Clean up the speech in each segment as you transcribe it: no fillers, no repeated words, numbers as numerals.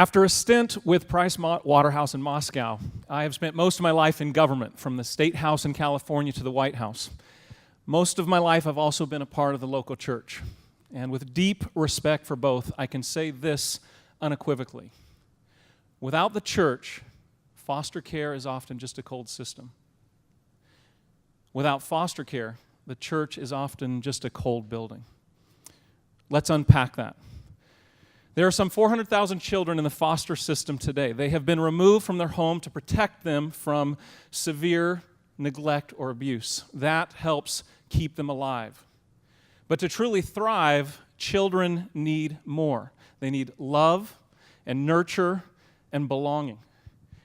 After a stint with Price-Waterhouse in Moscow, I have spent most of my life in government, from the State House in California to the White House. Most of my life, I've also been a part of the local church. And with deep respect for both, I can say this unequivocally. Without the church, foster care is often just a cold system. Without foster care, the church is often just a cold building. Let's unpack that. There are some 400,000 children in the foster system today. They have been removed from their home to protect them from severe neglect or abuse. That helps keep them alive. But to truly thrive, children need more. They need love and nurture and belonging.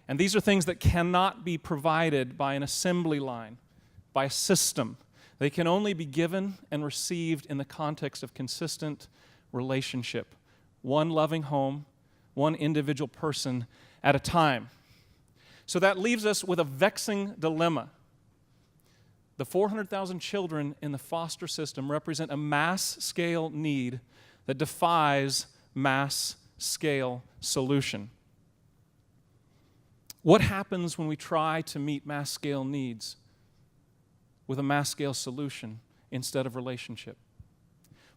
And these are things that cannot be provided by an assembly line, by a system. They can only be given and received in the context of consistent relationship. One loving home, one individual person at a time. So that leaves us with a vexing dilemma. The 400,000 children in the foster system represent a mass-scale need that defies mass-scale solution. What happens when we try to meet mass-scale needs with a mass-scale solution instead of relationship?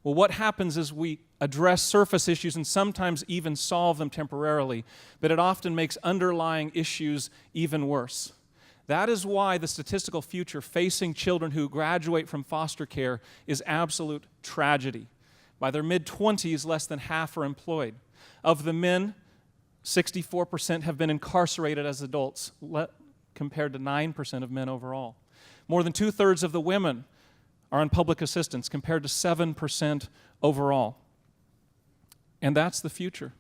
Well, what happens is we address surface issues and sometimes even solve them temporarily, but it often makes underlying issues even worse. That is why the statistical future facing children who graduate from foster care is absolute tragedy. By their mid-20s, less than half are employed. Of the men, 64% have been incarcerated as adults, compared to 9% of men overall. More than two-thirds of the women are on public assistance, compared to 7% overall. And that's the future.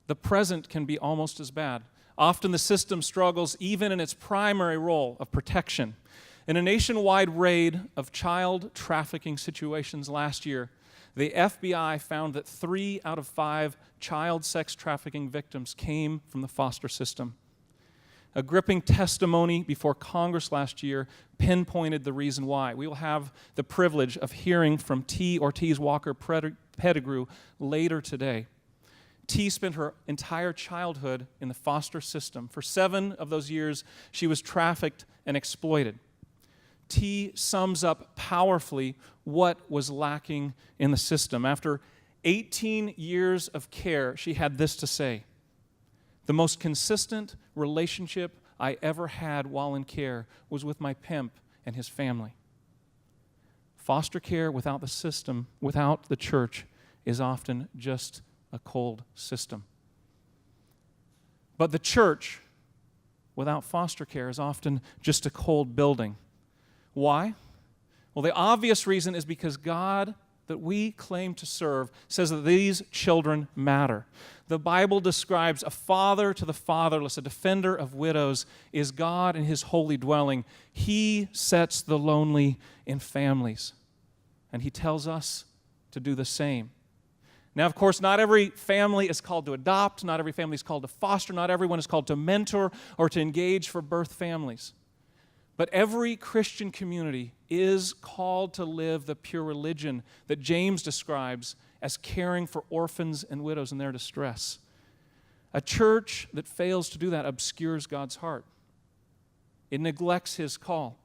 The present can be almost as bad. Often the system struggles even in its primary role of protection. In a nationwide raid of child trafficking situations last year, the FBI found that 3 out of 5 child sex trafficking victims came from the foster system. A gripping testimony before Congress last year pinpointed the reason why. We will have the privilege of hearing from T. Ortiz Walker Pettigrew later today. T spent her entire childhood in the foster system. For 7 of those years, she was trafficked and exploited. T sums up powerfully what was lacking in the system. After 18 years of care, she had this to say: "The most consistent relationship I ever had while in care was with my pimp and his family." Foster care without the system, without the church, is often just a cold system. But the church without foster care is often just a cold building. Why? Well, the obvious reason is because God that we claim to serve says that these children matter. The Bible describes a father to the fatherless, a defender of widows, is God in his holy dwelling. He sets the lonely in families, and he tells us to do the same. Now, of course, not every family is called to adopt, not every family is called to foster, not everyone is called to mentor or to engage for birth families. But every Christian community is called to live the pure religion that James describes as caring for orphans and widows in their distress. A church that fails to do that obscures God's heart. It neglects his call.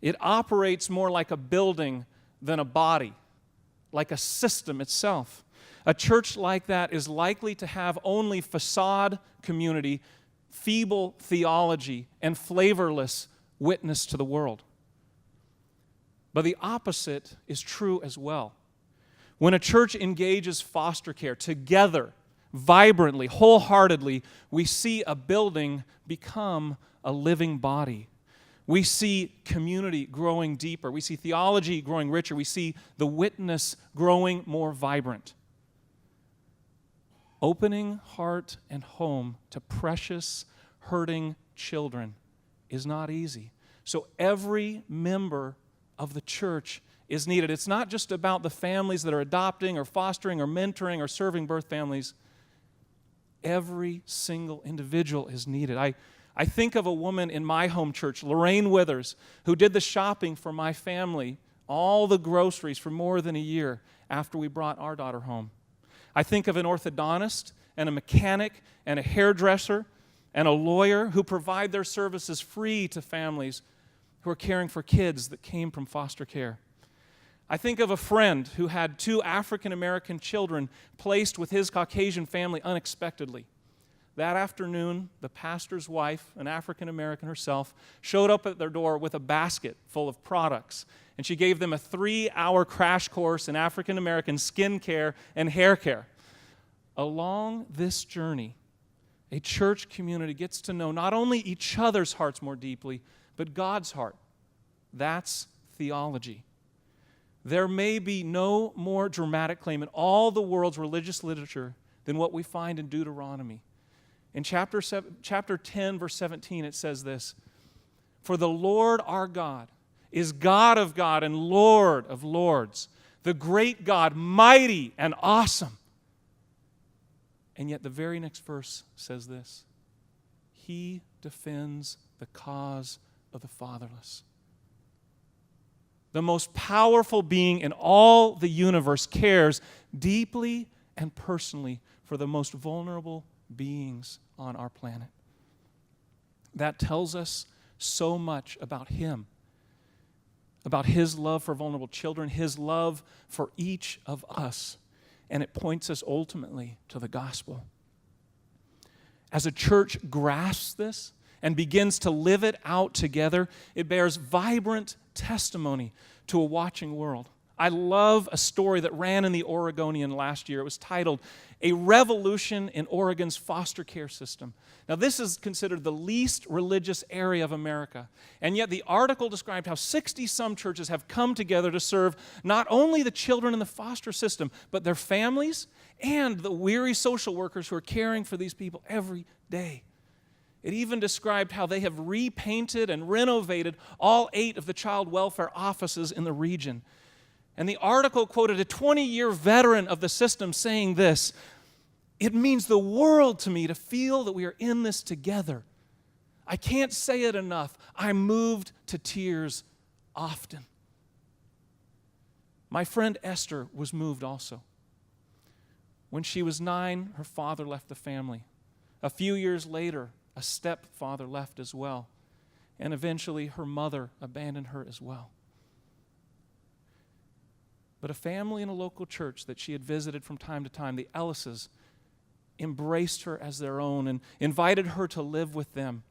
It operates more like a building than a body, like a system itself. A church like that is likely to have only facade community, feeble theology, and flavorless witness to the world. But the opposite is true as well. When a church engages foster care together, vibrantly, wholeheartedly, we see a building become a living body. We see community growing deeper. We see theology growing richer. We see the witness growing more vibrant. Opening heart and home to precious, hurting children is not easy. So every member of the church is needed. It's not just about the families that are adopting or fostering or mentoring or serving birth families. Every single individual is needed. I think of a woman in my home church, Lorraine Withers, who did the shopping for my family, all the groceries for more than a year after we brought our daughter home. I think of an orthodontist and a mechanic and a hairdresser and a lawyer who provide their services free to families who are caring for kids that came from foster care. I think of a friend who had 2 African-American children placed with his Caucasian family unexpectedly. That afternoon, the pastor's wife, an African-American herself, showed up at their door with a basket full of products, and she gave them a 3-hour crash course in African-American skin care and hair care. Along this journey, a church community gets to know not only each other's hearts more deeply, but God's heart. That's theology. There may be no more dramatic claim in all the world's religious literature than what we find in Deuteronomy. In chapter 10, verse 17, it says this, "For the Lord our God is God of God and Lord of lords, the great God, mighty and awesome." And yet the very next verse says this, "He defends the cause of the fatherless." The most powerful being in all the universe cares deeply and personally for the most vulnerable beings on our planet. That tells us so much about Him, about His love for vulnerable children, His love for each of us, and it points us ultimately to the gospel. As a church grasps this and begins to live it out together, it bears vibrant testimony to a watching world. I love a story that ran in the Oregonian last year. It was titled, "A Revolution in Oregon's Foster Care System." Now, this is considered the least religious area of America, and yet the article described how 60-some churches have come together to serve not only the children in the foster system, but their families and the weary social workers who are caring for these people every day. It even described how they have repainted and renovated all 8 of the child welfare offices in the region. And the article quoted a 20-year veteran of the system saying this, "It means the world to me to feel that we are in this together. I can't say it enough. I'm moved to tears often." My friend Esther was moved also. When she was 9, her father left the family. A few years later, a stepfather left as well. And eventually, her mother abandoned her as well. But a family in a local church that she had visited from time to time, the Ellises, embraced her as their own and invited her to live with them.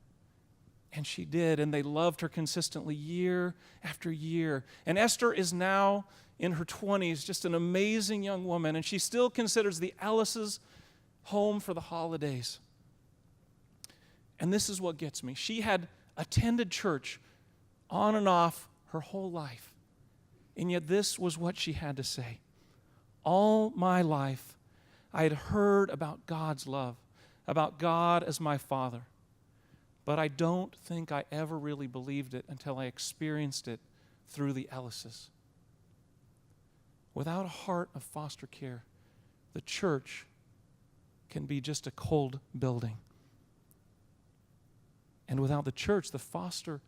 And she did, and they loved her consistently year after year. And Esther is now in her 20s, just an amazing young woman, and she still considers the Ellises home for the holidays. And this is what gets me. She had attended church on and off her whole life. And yet this was what she had to say. "All my life, I had heard about God's love, about God as my Father. But I don't think I ever really believed it until I experienced it through the Ellises." Without a heart of foster care, the church can be just a cold building. And without the church, the foster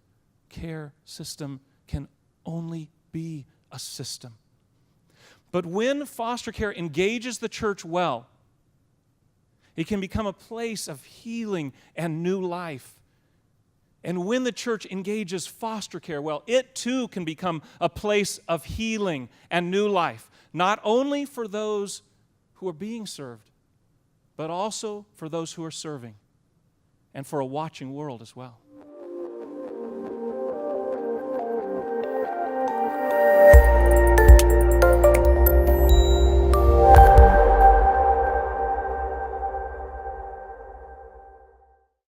care system can only be a system. But when foster care engages the church well, it can become a place of healing and new life. And when the church engages foster care well, it too can become a place of healing and new life, not only for those who are being served, but also for those who are serving, and for a watching world as well.